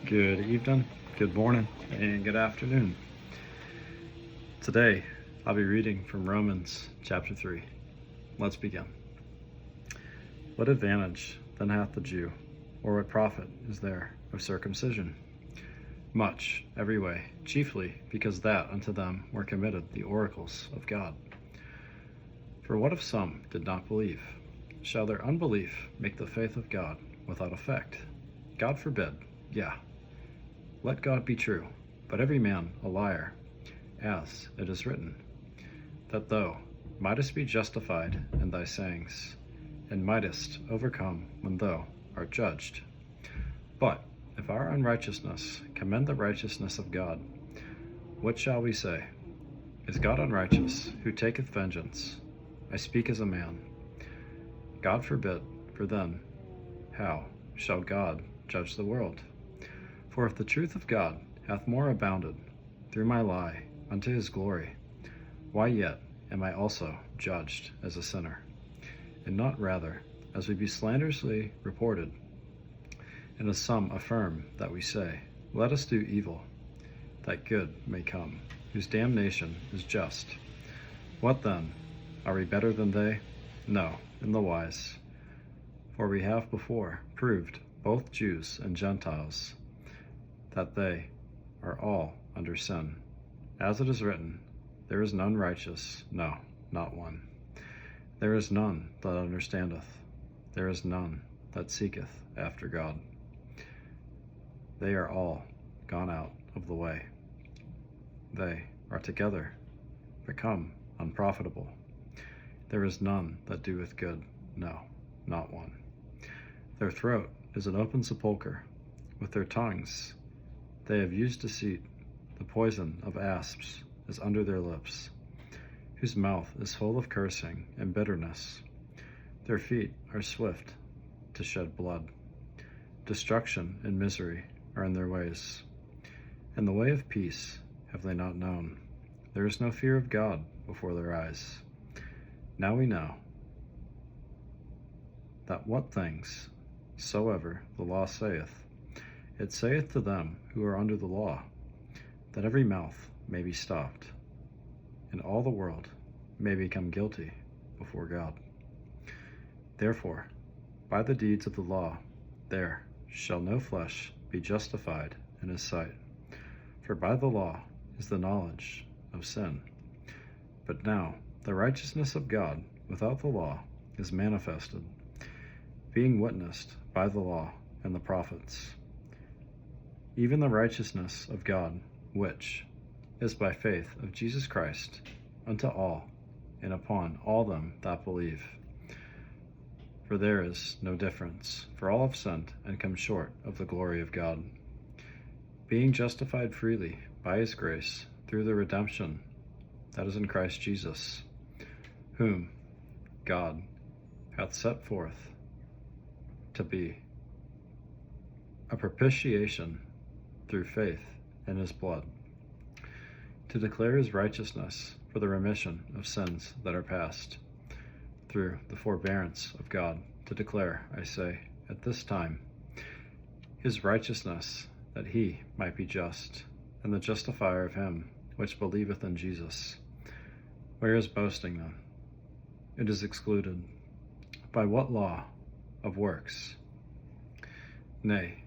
Good evening, good morning, and good afternoon. Today, I'll be reading from Romans chapter 3. Let's begin. What advantage then hath the Jew, or what profit is there of circumcision? Much, every way, chiefly because that unto them were committed the oracles of God. For what if some did not believe? Shall their unbelief make the faith of God without effect? God forbid, yea. Let God be true, but every man a liar, as it is written, that thou mightest be justified in thy sayings, and mightest overcome when thou art judged. But if our unrighteousness commend the righteousness of God, what shall we say? Is God unrighteous, who taketh vengeance? I speak as a man. God forbid, for then how shall God judge the world? For if the truth of God hath more abounded through my lie unto his glory, why yet am I also judged as a sinner? And not rather, as we be slanderously reported, and as some affirm that we say, let us do evil, that good may come, whose damnation is just. What then? Are we better than they? No, in the wise. For we have before proved, both Jews and Gentiles, that they are all under sin. As it is written, there is none righteous, no, not one. There is none that understandeth. There is none that seeketh after God. They are all gone out of the way. They are together become unprofitable. There is none that doeth good, no, not one. Their throat is an open sepulchre. With their tongues they have used deceit. The poison of asps is under their lips, whose mouth is full of cursing and bitterness. Their feet are swift to shed blood. Destruction and misery are in their ways, and the way of peace have they not known. There is no fear of God before their eyes. Now we know that what things soever the law saith, it saith to them who are under the law, that every mouth may be stopped, and all the world may become guilty before God. Therefore, by the deeds of the law, there shall no flesh be justified in his sight. For by the law is the knowledge of sin. But now the righteousness of God without the law is manifested, being witnessed by the law and the prophets, even the righteousness of God, which is by faith of Jesus Christ unto all, and upon all them that believe. For there is no difference, for all have sinned and come short of the glory of God, being justified freely by his grace through the redemption that is in Christ Jesus, whom God hath set forth to be a propitiation through faith in his blood, to declare his righteousness for the remission of sins that are past, through the forbearance of God, to declare, I say, at this time, his righteousness, that he might be just, and the justifier of him which believeth in Jesus. Where is boasting then? It is excluded. By what law? Of works? Nay,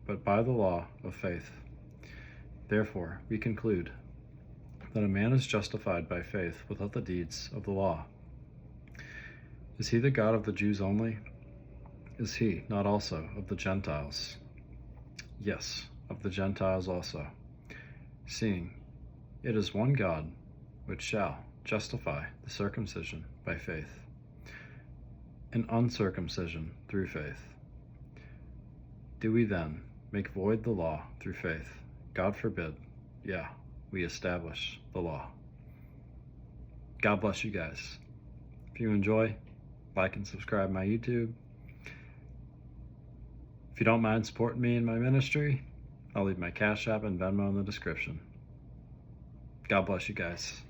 but by the law of faith. Therefore we conclude that a man is justified by faith without the deeds of the law. Is he the God of the Jews only? Is he not also of the Gentiles? Yes, of the Gentiles also, seeing it is one God which shall justify the circumcision by faith, and uncircumcision through faith. Do we then make void the law through faith? God forbid. Yeah, we establish the law. God bless you guys. If you enjoy, like and subscribe my YouTube. If you don't mind supporting me in my ministry, I'll leave my Cashapp and Venmo in the description. God bless you guys.